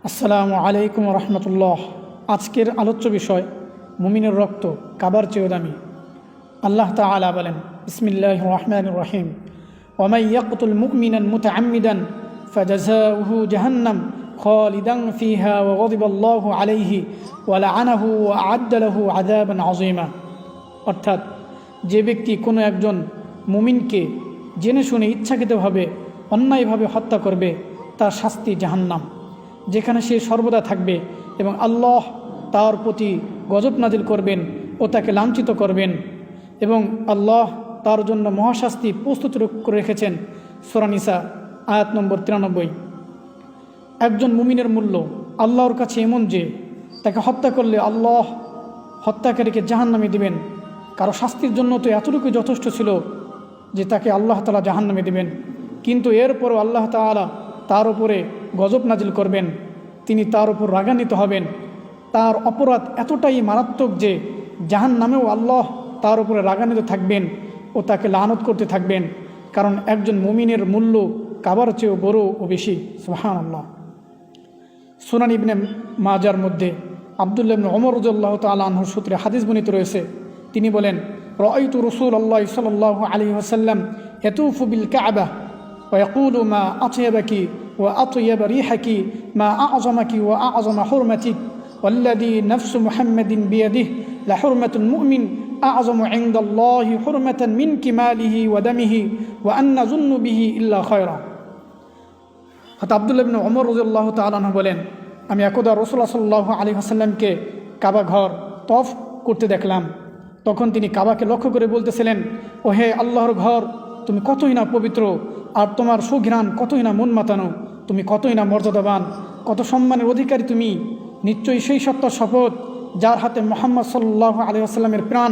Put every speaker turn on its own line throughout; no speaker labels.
আসসালামু আলাইকুম রহমতুল্লাহ। আজকের আলোচ্য বিষয় মুমিনের রক্ত কাবার চেয়েও দামি। আল্লাহ তাআলা বলেন, বিসমিল্লাহির রহমানির রহিম, ওয়ামান ইয়াকতুল মুমিনান মুতাআম্মিদান ফাজাযাউহু জাহান্নাম খালিদান ফিহা ওয়া গাযিবাল্লাহু আলাইহি ওয়া লাআনাহু ওয়া আ'আদ্দা লাহু আযাবান আযীমা। অর্থাৎ যে ব্যক্তি কোনো একজন মুমিনকে জেনে শুনে ইচ্ছাকৃতভাবে অন্যায়ভাবে হত্যা করবে, তার শাস্তি জাহান্নাম, যেখানে সে সর্বদা থাকবে এবং আল্লাহ তার প্রতি গজব নাজিল করবেন ও তাকে লাঞ্ছিত করবেন এবং আল্লাহ তার জন্য মহাশাস্তি প্রস্তুত করে রেখেছেন। সূরা নিসা আয়াত নম্বর 93। একজন মুমিনের মূল্য আল্লাহর কাছে এমন যে তাকে হত্যা করলে আল্লাহ হত্যাকারীকে জাহান্নামে দিবেন। কারো শাস্তির জন্য তো এতটুকু যথেষ্ট ছিল যে তাকে আল্লাহ তাআলা জাহান্নামে দিবেন, কিন্তু এরপরও আল্লাহ তাআলা তার উপরে গজব নাজিল করবেন, তিনি তার উপর রাগান্বিত হবেন। তার অপরাধ এতটাই মারাত্মক যে জাহান্নামেও আল্লাহ তার উপরে রাগান্বিত থাকবেন ও তাকে লানত করতে থাকবেন, কারণ একজন মুমিনের মূল্য কাবার চেয়েও বড় ও বেশি। সুবহানাল্লাহ। সুনান ইবনে মাজার মধ্যে আব্দুল্লাহ ইবনে ওমর রাদিয়াল্লাহু তাআলা আনহুর সূত্রে হাদিস বর্ণিত রয়েছে। তিনি বলেন, রাআইতু রাসূলুল্লাহ সাল্লাল্লাহু আলাইহি ওয়াসাল্লাম ইয়াতুফু বিল কাবা ওয়া ইয়াকুলু মা আতয়াবাকি ওয়া আতয়াবা রিহাকি মা আ'যামাকি ওয়া আ'যামা হুরমাতিক ওয়াল্লাযী নাফসু মুহাম্মাদিন বিয়াদিহি লা হুরমাতুল মুমিন আ'যামু ইনদাল্লাহি হুরমাতান মিন কিমালিহি ওয়া দামিহি ওয়া আন নাযুন্নু বিহি ইল্লা খায়রা। হযরত আব্দুল্লাহ ইবনে ওমর রাদিয়াল্লাহু তাআলা আনহু বলেন, আমি একদা রাসূলুল্লাহ সাল্লাল্লাহু আলাইহি ওয়াসাল্লামকে কাবা ঘর তওয়াফ করতে দেখলাম। তখন তিনি কাবাকে লক্ষ্য করে বলতেছিলেন, ও হে আল্লাহর ঘর, তুমি কতই না পবিত্র, আর তোমার সুঘ্রাণ কতই না মন মাতানো, তুমি কতই না মর্যাদাবান, কত সম্মানের অধিকারী তুমি। নিশ্চয়ই সেই সত্তার শপথ যার হাতে মুহাম্মদ সাল্লাল্লাহু আলাইহি ওয়াসাল্লামের প্রাণ,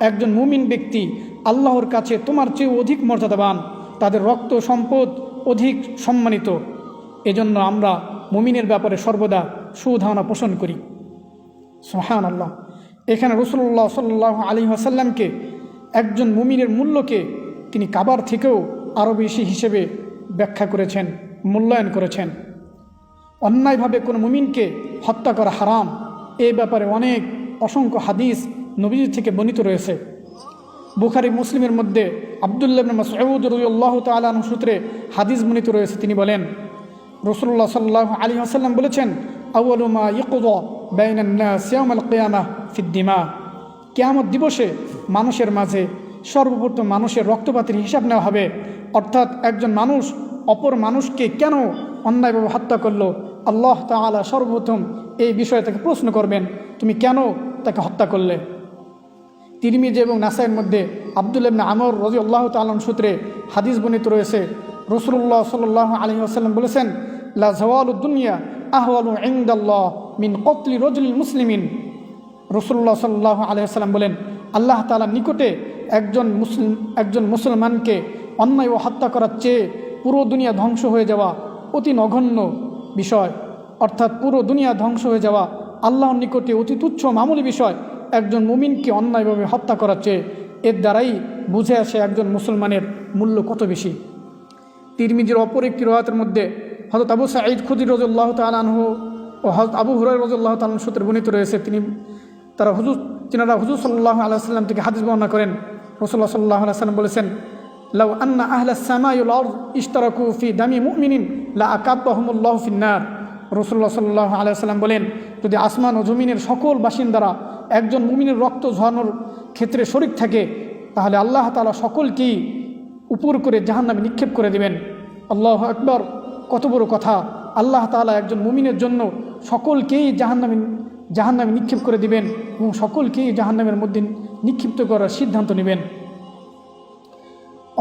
একজন মুমিন ব্যক্তি আল্লাহর কাছে তোমার চেয়েও অধিক মর্যাদাবান, তাদের রক্ত সম্পদ অধিক সম্মানিত। এজন্য আমরা মুমিনের ব্যাপারে সর্বদা সুধারণা পোষণ করি। সুবহানাল্লাহ। এখানে রাসূলুল্লাহ সাল্লাল্লাহু আলাইহি ওয়াসাল্লামকে একজন মুমিনের মূল্যকে তিনি কাবার থেকেও আরও বেশি হিসেবে ব্যাখ্যা করেছেন, মূল্যায়ন করেছেন। অন্যায়ভাবে কোনো মুমিনকে হত্যা করা হারাম, এই ব্যাপারে অসংখ্য হাদিস নবীজি থেকে বর্ণিত রয়েছে। বুখারী মুসলিমের মধ্যে আব্দুল্লাহ ইবনে মাসউদ রাদিয়াল্লাহু তাআলা আনহু সূত্রে হাদিস বর্ণিত রয়েছে। তিনি বলেন, রাসূলুল্লাহ সাল্লাল্লাহু আলাইহি ওয়াসাল্লাম বলেছেন, আউয়ালু মা ইউকযা বাইনান নাস ইয়াউমাল কিয়ামাহ ফিদ দিমা। কিয়ামত দিবসে মানুষের মাঝে সর্বপ্রথম মানুষের রক্তপাতের হিসাব নেওয়া হবে। অর্থাৎ একজন মানুষ অপর মানুষকে কেন অন্যায়ভাবে হত্যা করলো, আল্লাহ তাআলা সর্বপ্রথম এই বিষয়ে তাকে প্রশ্ন করবেন, তুমি কেন তাকে হত্যা করলে। তিরমিজি এবং নাসাইর মধ্যে আব্দুল্লাহ ইবনে আমর রাদিয়াল্লাহু তাআলা সূত্রে হাদিস বর্ণিত রয়েছে। রাসূলুল্লাহ সাল্লাল্লাহু আলাইহি ওয়াসাল্লাম বলেছেন, লা যাওয়ালুদ দুনিয়া আহওয়ালু ইনদাল্লাহ মিন কতলি রাজুলিল মুসলিমিন। রাসূলুল্লাহ সাল্লাল্লাহু আলাইহি ওয়াসাল্লাম বলেন, আল্লাহ তাআলার নিকটে একজন মুসলমানকে অন্যায় ও হত্যা করার চেয়ে পুরো দুনিয়া ধ্বংস হয়ে যাওয়া অতি নগণ্য বিষয়। অর্থাৎ পুরো দুনিয়া ধ্বংস হয়ে যাওয়া আল্লাহর নিকটে অতি তুচ্ছ মামুলি বিষয় একজন মুমিনকে অন্যায়ভাবে হত্যা করার চেয়ে। এর দ্বারাই বুঝে আসে একজন মুসলমানের মূল্য কত বেশি। তিরমিজির অপর একটি রওয়ায়াতের মধ্যে হযরত আবু সাঈদ খুদরী রাদিয়াল্লাহু তাআলা আনহু ও হযরত আবু হুরায়রা রাদিয়াল্লাহু তাআলা সূত্রে বর্ণিত রয়েছে। তারা হুজুর সাল্লাল্লাহু আলাইহি ওয়াসাল্লাম থেকে হাদিস বর্ণনা করেন। রাসূলুল্লাহ সাল্লাল্লাহু আলাইহি ওয়াসাল্লাম বলেছেন, লাউ আন্না আহলাস সামাই ওয়াল আরদ ইশতারাকু ফি দামি মুমিনিন লা আকাব্বাহুমুল্লাহু ফিন্নার। রাসূলুল্লাহ সাল্লাল্লাহু আলাইহি ওয়াসাল্লাম বলেন, যদি আসমান ও জমিনের সকল বাসিন্দারা একজন মুমিনের রক্ত ঝরানোর ক্ষেত্রে শরীক থাকে, তাহলে আল্লাহ তাআলা সকলকেই উপর করে জাহান্নামে নিক্ষেপ করে দিবেন। আল্লাহু আকবার, কত বড় কথা! আল্লাহ তাআলা একজন মুমিনের জন্য সকলকেই জাহান্নামে নিক্ষেপ করে দিবেন এবং সকলকেই জাহান্নামের মধ্যে নিক্ষিপ্ত করার সিদ্ধান্ত নেবেন।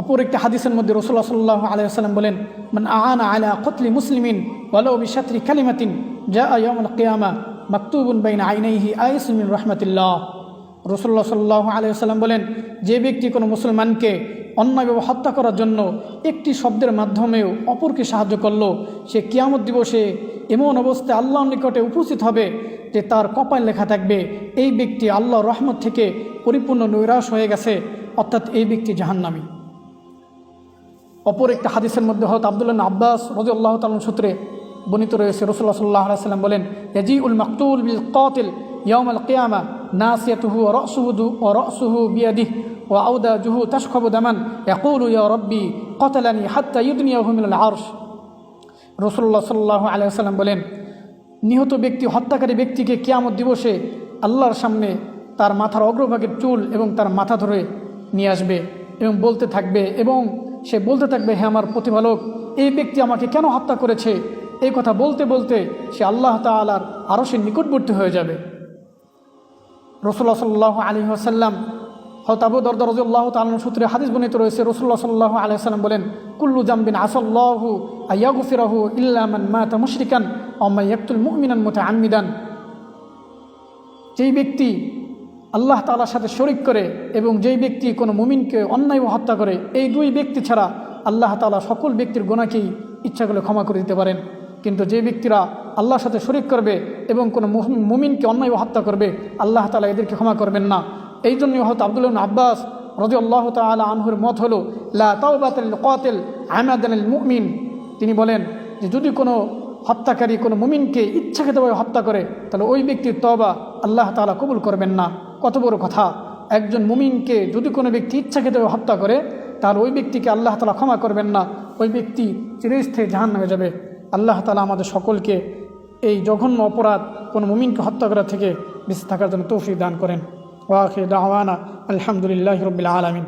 অপর একটি হাদিসের মধ্যে রাসূলুল্লাহ সাল্লাল্লাহু আলাইহি ওয়াসাল্লাম বলেন, মান আ'আনা আলা কতলি মুসলিমিন ওয়ালাউ বিশাতরি কালিমাতিন জাআ ইয়াউমাল কিয়ামা মাকতুবুন বাইনা আইনাইহি আয়াতুন মিন রাহমাতিল্লাহ। রাসূলুল্লাহ সাল্লাল্লাহু আলাইহি ওয়াসাল্লাম বলেন, যে ব্যক্তি কোনো মুসলমানকে অন্যায়ভাবে হত্যা করার জন্য একটি শব্দের মাধ্যমেও অপরকে সাহায্য করলো, সে কিয়ামত দিবসে এমন অবস্থায় আল্লাহর নিকটে উপস্থিত হবে যে তার কপাল লেখা থাকবে, এই ব্যক্তি আল্লাহর রহমত থেকে পরিপূর্ণ নৈরাশ হয়ে গেছে, অর্থাৎ এই ব্যক্তি জাহান্নামী। অপর একটা হাদিসের মধ্যে হযরত আব্দুল্লাহ ইবনে আব্বাস রাদিয়াল্লাহু তাআলা সূত্রে বর্ণিত রয়েছে রাসূলুল্লাহ সাল্লাল্লাহু আলাইহি ওয়াসাল্লাম বলেন, ইয়াজিউল মাকতুল বিল কাতিল ইয়াউমাল কিয়ামা নাসিয়াতুহু ওয়া রাসুহু বিয়াদিহি ওয়া আওদাজুহু তাশখাবু দামান ইয়াকুলু ইয়া রাব্বি কাতালানি হাত্তা ইউদনিয়াহু মিনাল আরশ। রাসূলুল্লাহ সাল্লাল্লাহু আলাইহি ওয়াসাল্লাম বলেন, নিহত ব্যক্তি হত্যাকারী ব্যক্তিকে কিয়ামত দিবসে আল্লাহর সামনে তার মাথার অগ্রভাগের চুল এবং তার মাথা ধরে নিয়ে আসবে এবং বলতে থাকবে, এবং সে বলতে থাকবে, হে আমার প্রতিপালক, এই ব্যক্তি আমাকে কেন হত্যা করেছে? এই কথা বলতে বলতে সে আল্লাহ তাআলার আরশের নিকটবর্তী হয়ে যাবে। রাসূলুল্লাহ সাল্লাল্লাহু আলাইহি ওয়াসাল্লাম হযরত আবু দারদা রাদিয়াল্লাহু তাআলা সূত্রে হাদিস বর্ণিত রয়েছে, রাসূলুল্লাহ সাল্লাল্লাহু আলাইহি ওয়াসাল্লাম বলেন, কুল্লু যামবিন আসাল্লাহু আয়াগফিরাহু ইল্লা মান মাতা মুশরিকান আও মান ইয়াকতুল মুমিনান মুতাআম্মিদান। যেই ব্যক্তি আল্লাহ তাআলার সাথে শরিক করে এবং যেই ব্যক্তি কোনো মুমিনকে অন্যায়ভাবে হত্যা করে, এই দুই ব্যক্তি ছাড়া আল্লাহ তাআলা সকল ব্যক্তির গুনাহকেই ইচ্ছা করলে ক্ষমা করে দিতে পারেন। কিন্তু যে ব্যক্তিরা আল্লাহর সাথে শরিক করবে এবং কোনো মুমিনকে অন্যায়ভাবে হত্যা করবে, আল্লাহ তাআলা এদেরকে ক্ষমা করবেন না। এই জন্যই হয়তো আব্দুল্লাহ ইবনে আব্বাস রাদিয়াল্লাহু তাআলা আনহুর মত হলো, লা তাওবাতা লিল কাতিল আমাদান লিল মুমিন। তিনি বলেন যে যদি কোনো হত্যাকারী কোনো মুমিনকে ইচ্ছাকৃতভাবে হত্যা করে, তাহলে ওই ব্যক্তির তওবা আল্লাহ তাআলা কবুল করবেন না। কত বড় কথা! একজন মুমিনকে যদি কোনো ব্যক্তি ইচ্ছাকৃতভাবে হত্যা করে, তাহলে ওই ব্যক্তিকে আল্লাহ তাআলা ক্ষমা করবেন না, ওই ব্যক্তি চিরস্থায়ী জাহান্নামে যাবে। আল্লাহ তাআলা আমাদের সকলকে এই জঘন্য অপরাধ কোনো মুমিনকে হত্যা করা থেকে বেঁচে থাকার জন্য তৌফিক দান করেন। ওয়া আখিরু দাওয়ানা আলহামদুলিল্লাহি রাব্বিল আলামিন।